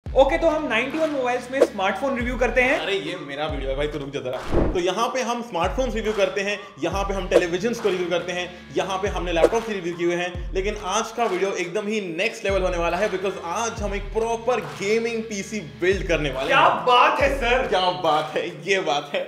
Okay तो हम 91 mobiles में स्मार्टफोन रिव्यू करते हैं। अरे ये मेरा वीडियो है भाई, तो रुक जा जरा। तो यहाँ पे हम स्मार्टफोन्स रिव्यू करते हैं, यहाँ पे हम टेलीविजन्स को रिव्यू करते हैं, यहाँ पे हमने लैपटॉप से रिव्यू किए हुए हैं। लेकिन आज का वीडियो एकदम ही नेक्स्ट लेवल होने वाला है, बिकॉज आज हम एक प्रॉपर गेमिंग पीसी बिल्ड करने वाले हैं। क्या बात है सर, क्या बात है, ये बात है।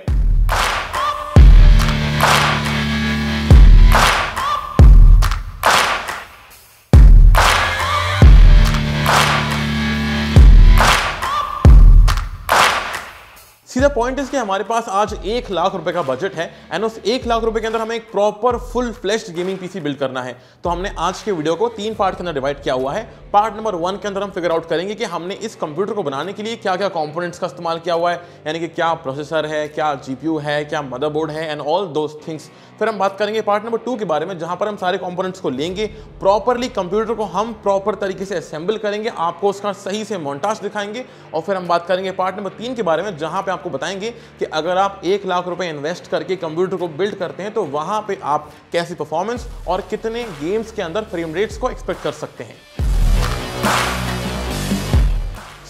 सीधा पॉइंट है कि हमारे पास आज 1 लाख रुपए का बजट है एंड उस 1 लाख रुपए के अंदर हमें एक proper full fleshed gaming PC build करना है। तो हमने आज के वीडियो को 3 पार्ट के अंदर डिवाइड किया हुआ है। पार्ट नंबर 1 के अंदर हम फिगर आउट करेंगे कि हमने इस कंप्यूटर को बनाने के लिए क्या क्या कंपोनेंट्स का इस्तेमाल किया हुआ है, यानी कि क्या प्रोसेसर है, क्या जीपीयू है, क्या मदरबोर्ड है एंड ऑल दोस थिंग्स। फिर हम बात करेंगे पार्ट नंबर 2 के बारे में, जहां पर हम सारे कंपोनेंट्स को लेंगे, प्रॉपरली कंप्यूटर को हम प्रॉपर तरीके से असेंबल करेंगे, आपको उसका सही से मोन्टाज दिखाएंगे। और फिर हम बात करेंगे पार्ट नंबर 3 के बारे में, जहां पे आपको बताएंगे कि अगर आप 1 लाख रुपए इन्वेस्ट करके कंप्यूटर को बिल्ड करते हैं तो वहां पे आप कैसी परफॉर्मेंस और कितने गेम्स के अंदर फ्रेम रेट्स को एक्सपेक्ट कर सकते हैं।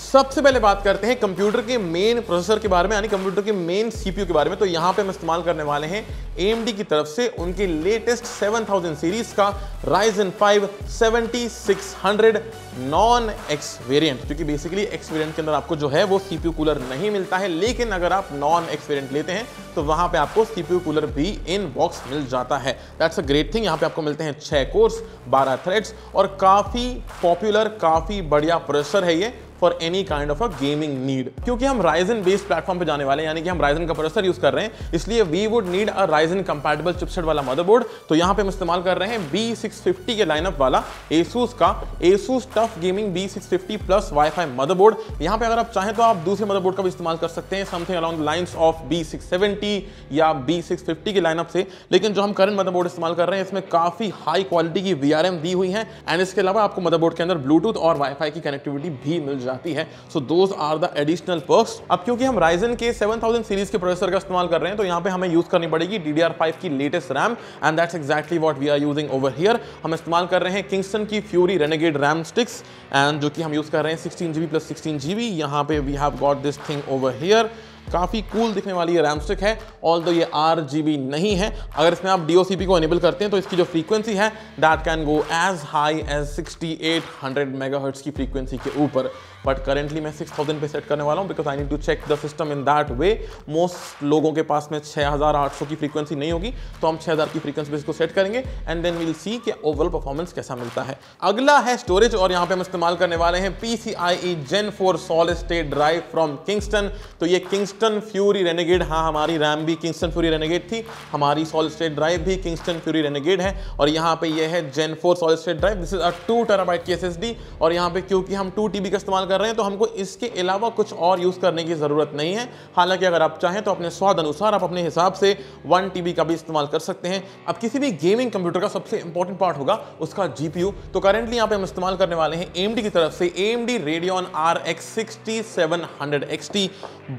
सबसे पहले बात करते हैं कंप्यूटर के मेन प्रोसेसर के बारे में, यानी कंप्यूटर के मेन सीपीयू के बारे में। तो यहां पे हम इस्तेमाल करने वाले हैं AMD की तरफ से उनके लेटेस्ट 7000 सीरीज का Ryzen 5 7600 नॉन एक्स वेरिएंट, क्योंकि बेसिकली एक्स वेरिएंट के अंदर आपको जो है वो सीपीयू कूलर नहीं मिलता है, लेकिन अगर आप नॉन एक्स वेरिएंट लेते हैं तो वहां पे आपको सीपीयू कूलर भी इन बॉक्स मिल जाता है। That's a great thing. यहां पे आपको मिलते हैं 6 कोर्स, 12 थ्रेड्स और काफी पॉपुलर, काफी बढ़िया प्रोसेसर है ये for any kind of a gaming need. क्योंकि हम Ryzen बेस्ड प्लेटफॉर्म पे जाने वाले हैं, यानी कि हम Ryzen का प्रोसेसर यूज कर रहे हैं, इसलिए we would need a Ryzen compatible chipset वाला मदरबोर्ड। तो यहां पे हम इस्तेमाल कर रहे हैं B650 के लाइनअप वाला Asus का Asus TUF gaming B650 plus wifi motherboard. यहां पे अगर आप चाहें तो आप दूसरे मदरबोर्ड का भी इस्तेमाल कर सकते हैं, something along the lines of B670 या B650 के लाइनअप से। लेकिन जो हम करंट मदरबोर्ड इस्तेमाल कर रहे हैं इसमें काफी हाई क्वालिटी की VRM दी हुई है एंड इसके अलावा आपको मदरबोर्ड के अंदर ब्लूटूथ और वाईफाई की कनेक्टिविटी भी मिल जाती है। सो those are the additional perks। अब क्योंकि हम Ryzen के 7000 सीरीज के प्रोसेसर का इस्तेमाल कर रहे हैं तो यहाँ पे हमें यूज करनी पड़ेगी DDR5 की latest RAM and that's exactly what we are using over here. हम इस्तेमाल कर रहे हैं Kingston की Fury Renegade RAM sticks and जो कि हम यूज कर रहे हैं 16GB प्लस 16GB। यहाँ पे we have got this thing over here. काफी कूल दिखने वाली ये रैम स्टिक है, ऑल्दो ये RGB नहीं है। अगर इसमें आप DOCP को एनेबल करते हैं तो इसकी जो फ्रीक्वेंसी है that can go as high as 6800 megahertz की फ्रीक्वेंसी के ऊपर, बट करेंटली मैं 6000 पे सेट करने वाला हूं because I need to check the system in that way. Most लोगों के पास में 6800 की फ्रीक्वेंसी नहीं होगी, तो हम 6000 की फ्रीक्वेंसी पे इसको सेट करेंगे एंड देन विल सी कि ओवरऑल परफॉर्मेंस कैसा मिलता है। अगला है स्टोरेज और यहाँ पे हम इस्तेमाल करने वाले हैं PCIe Gen 4 solid state drive from Kingston। तो ये Kingston Fury Renegade, हाँ हमारी रैम भी Kingston Fury Renegade थी, हमारी सॉलिड स्टेट ड्राइव भी Kingston Fury Renegade है और यहाँ पे ये है Gen 4 solid state drive. This is a 2 TB की SSD और यहाँ पे क्योंकि हम 2 TB का इस्तेमाल कर रहे हैं तो हमको इसके अलावा कुछ और यूज करने की जरूरत नहीं है। हालांकि अगर आप चाहें तो अपने स्वाद अनुसार आप अपने हिसाब से 1 TB का भी इस्तेमाल कर सकते हैं। अब किसी भी गेमिंग कंप्यूटर का सबसे इंपॉर्टेंट पार्ट होगा उसका जीपीयू। तो करेंटली यहाँ पे हम इस्तेमाल करने वाले हैं AMD की तरफ से AMD Radeon RX 6700 XT।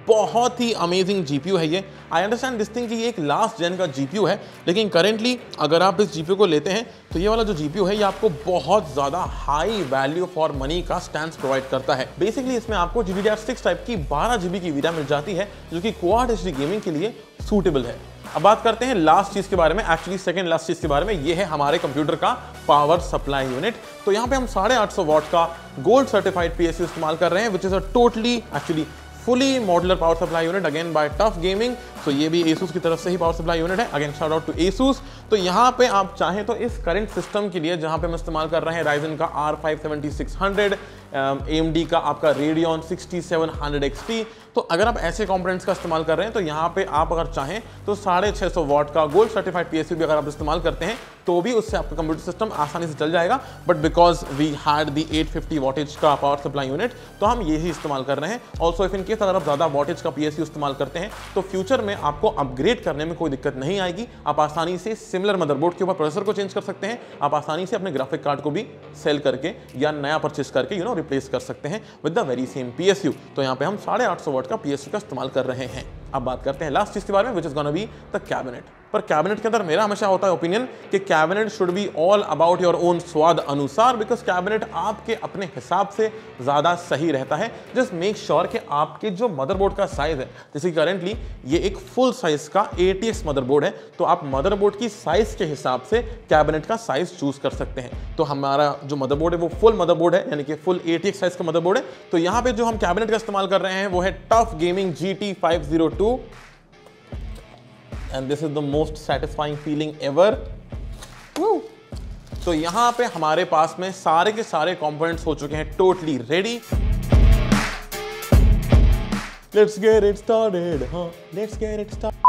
बहुत ही अमेजिंग जीपीयू है ये। आई अंडरस्टैंड दिस थिंग कि ये एक लास्ट जेन का जीपीयू है, लेकिन करेंटली अगर आप इस जीपीयू को लेते हैं तो ये वाला जो जीपीयू है ये आपको बहुत ज्यादा हाई वैल्यू फॉर मनी का स्टैंड प्रोवाइड करता है। बेसिकली इसमें आपको GDDR6 टाइप की 12GB की VRAM मिल जाती है जो कि क्वाड HD गेमिंग के लिए सूटेबल है। अब बात करते हैं लास्ट चीज के बारे में, एक्चुअली सेकंड लास्ट चीज के बारे में। ये है हमारे कंप्यूटर का पावर सप्लाई यूनिट। तो यहाँ पे हम 850 वॉट का गोल्ड सर्टिफाइड PSU इस्तेमाल कर रहे हैं, which is a totally actually fully modular power supply unit again by tough gaming. तो ये भी Asus की तरफ से ही पावर सप्लाई यूनिट है, again shout out to Asus। तो यहाँ पे आप चाहें तो इस करंट सिस्टम के लिए जहाँ पे हम इस्तेमाल कर रहे हैं Ryzen का R5 7600, AMD का आपका Radeon 6700 XT। तो अगर आप ऐसे कंपोनेंट्स का इस्तेमाल कर रहे हैं तो यहाँ पे आप अगर चाहें तो 650 वॉट का गोल्ड सर्टिफाइड PSU भी अगर आप इस्तेमाल करते हैं तो भी उससे आपका कंप्यूटर सिस्टम आसानी से चल जाएगा। But because we had the 850 wattage का पावर सप्लाई यूनिट तो हम यही इस्तेमाल कर रहे हैं। ऑल्सो इफ इन केस अगर आप ज़्यादा वॉटेज का PSU इस्तेमाल करते हैं तो फ्यूचर में आपको अपग्रेड करने में कोई दिक्कत नहीं आएगी। आप आसानी से सिमिलर मदरबोर्ड के ऊपर प्रोसेसर को चेंज कर सकते हैं, आप आसानी से अपने ग्राफिक कार्ड को भी सेल करके या नया परचेज करके रिप्लेस कर सकते हैं with the very same PSU। तो यहाँ पे हम 850 वॉट का PSU का इस्तेमाल कर रहे हैं। अब बात करते हैं लास्ट चीज के बारे में, which is gonna be the cabinet. पर कैबिनेट के अंदर मेरा हमेशा होता है ओपिनियन कि cabinet should be all about your own स्वाद अनुसार, बिकॉज कैबिनेट आपके अपने हिसाब से ज़्यादा सही रहता है। जस्ट मेक श्योर कि आपके जो मदरबोर्ड का साइज है, जैसे करेंटली ये एक फुल साइज का ATX मदरबोर्ड है, तो आप मदरबोर्ड की साइज के हिसाब से कैबिनेट का साइज चूज कर सकते हैं। तो हमारा जो मदरबोर्ड है वो फुल मदरबोर्ड है, यानी कि फुल ATX साइज का मदरबोर्ड है। तो यहाँ पे जो हम कैबिनेट का इस्तेमाल कर रहे हैं वो है TUF gaming GT502, and this is the most satisfying feeling ever. तो यहां पे हमारे पास में सारे के सारे कंपोनेंट्स हो चुके हैं totally ready. Let's get it started, हाँ लेट्स गेट इट स्टार्टेड।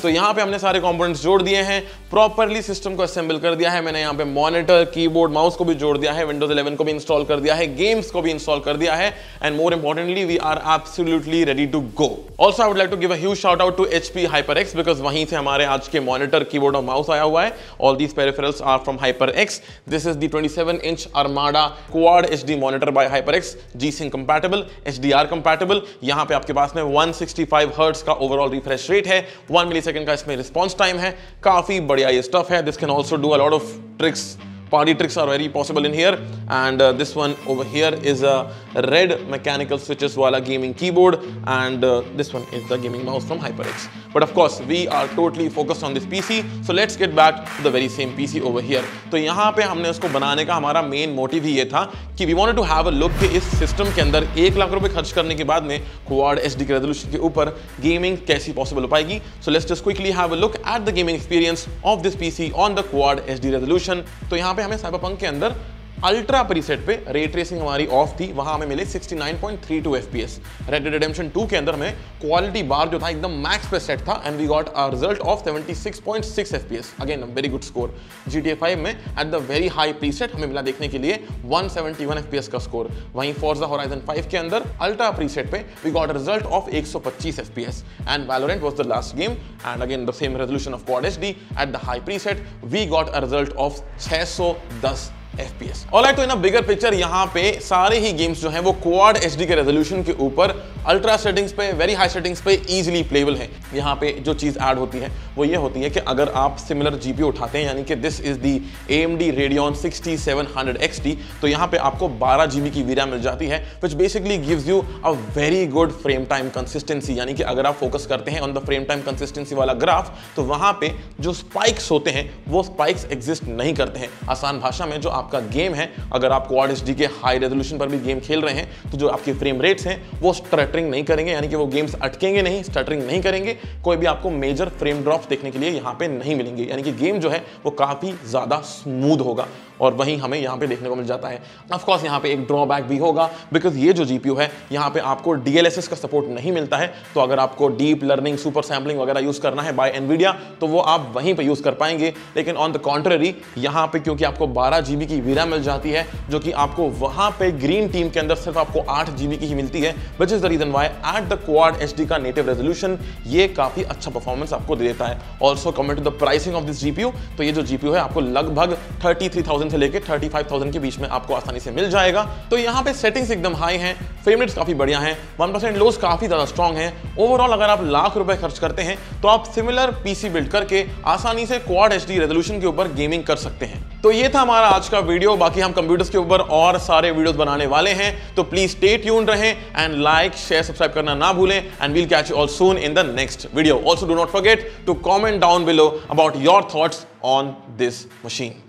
तो यहाँ पे हमने सारे कंपोनेंट्स जोड़ दिए हैं, प्रॉपरली सिस्टम को असेंबल कर दिया है। मैंने यहाँ पे मॉनिटर, कीबोर्ड, माउस को भी जोड़ दिया है, विंडोज 11 को भी इंस्टॉल कर दिया है, गेम्स को भी इंस्टॉल कर दिया है, and more importantly we are absolutely ready to go. Also I would like to give a huge shout out to HP HyperX, बिकॉज वहीं से हमारे आज के मॉनिटर, कीबोर्ड और माउस आया हुआ है। All these peripherals are from HyperX। This is the 27-inch Armada Quad HD monitor by HyperX, G-Sync compatible, HDR compatible। यहाँ पे आपके पास में 165 Hz का ओवरऑल रिफ्रेश रेट है, 1 मिलीसेकंड का इसमें रिस्पॉन्स टाइम है, काफी बढ़िया ये स्टफ है। This can also do a lot of tricks, party tricks are very possible in here, and this one over here is a red mechanical switches wala gaming keyboard, and this one is the gaming mouse from HyperX. But of course we are totally focused on this PC, so let's get back to the very same PC over here. तो यहाँ पे हमने उसको बनाने का हमारा main motive ही ये था कि we wanted to have a look कि इस सिस्टम के अंदर 1 लाख रुपए खर्च करने के बाद में Quad HD के रेजोल्यूशन के ऊपर गेमिंग कैसी पॉसिबल हो पाएगी। So let's just quickly have a look at the gaming experience of this PC on the Quad HD resolution. तो यहाँ पे हमें साइबरपंक के अंदर अल्ट्रा प्रीसेट पे रे ट्रेसिंग हमारी ऑफ थी, वहां हमें मिले 69.32 FPS। रेड डेड रिडेम्पशन 2 के अंदर में क्वालिटी बार जो था एकदम मैक्स पे सेट था, and we got a result of 76.6 FPS, again a very good score. GTA 5 में at the very high preset हमें मिला देखने के लिए 171 FPS का स्कोर। वहीं Forza Horizon 5 के अंदर अल्ट्रा प्रीसेट पे we got a result of 125 FPS, and Valorant was the last game, and again the same resolution of Quad HD at the high preset we got a result of 610 FPS। Alright, तो इन अ bigger picture यहाँ पे सारे ही games जो हैं वो quad HD के resolution के ऊपर अल्ट्रा सेटिंग्स पे, वेरी हाई सेटिंग्स पे इजीली प्लेबल है। यहाँ पे जो चीज ऐड होती है वो ये होती है कि अगर आप सिमिलर जीपीयू उठाते हैं, यानी कि this is the AMD Radeon 6700 XT, तो यहाँ पे आपको 12 GB की वीरा मिल जाती है, which basically gives you a very good frame time consistency. यानी कि अगर आप फोकस करते हैं on the frame time consistency वाला ग्राफ, तो वहां पे जो स्पाइक्स होते हैं वो स्पाइक्स एग्जिस्ट नहीं करते हैं। आसान भाषा में जो आपका आपका गेम है, अगर आप क्वाड एचडी के हाई रेजोल्यूशन पर भी गेम खेल रहे हैं तो जो आपके फ्रेम रेट्स हैं वो स्टटरिंग नहीं करेंगे, यानी कि वो गेम्स अटकेंगे नहीं, स्टटरिंग नहीं करेंगे, कोई भी आपको मेजर फ्रेम ड्रॉप्स देखने के लिए यहाँ पे नहीं मिलेंगे, यानी कि गेम जो है वो काफी ज्यादा स्मूथ होगा। और वहीं हमें यहाँ पे देखने को मिल जाता है। ऑफ कोर्स यहाँ पे एक ड्रॉबैक भी होगा, बिकॉज ये जो जीपीयू है यहाँ पे आपको DLSS का सपोर्ट नहीं मिलता है। तो अगर आपको डीप लर्निंग, सुपर सैम्पलिंग वगैरह यूज करना है बाय एनवीडिया तो वो आप वहीं पे यूज कर पाएंगे। लेकिन ऑन द कॉन्ट्ररी यहाँ पे क्योंकि आपको 12 GB की वीरा मिल जाती है, जो कि आपको वहां पे ग्रीन टीम के अंदर सिर्फ आपको 8 GB की ही मिलती है, which is the reason why at the quad HD का नेटिव रेजोल्यूशन ये काफी अच्छा परफॉर्मेंस आपको दे देता है। Also coming to the pricing of this GPU, तो ये जो जीपीयू है आपको लगभग 33,000 से लेकर 35,000 के बीच में आपको आसानी से मिल जाएगा। तो यहाँ पे सेटिंग्स एकदम हाई हैं, फ्रेम रेट्स काफी बढ़िया हैं, 1% लोस काफी ज्यादा स्ट्रॉन्ग है। ओवरऑल अगर आप लाख रुपए खर्च करते हैं तो आप सिमिलर पीसी बिल्ड करके आसानी से क्वाड एचडी रेजोल्यूशन के ऊपर गेमिंग कर सकते हैं। तो ये था हमारा आज का वीडियो। बाकी हम कंप्यूटर्स के ऊपर और सारे वीडियोस बनाने वाले हैं, तो प्लीज स्टे ट्यून्ड रहें एंड लाइक, शेयर, सब्सक्राइब करना ना भूलें। And we'll catch you all soon in the next video. Also do not forget to comment down below about your thoughts on this machine.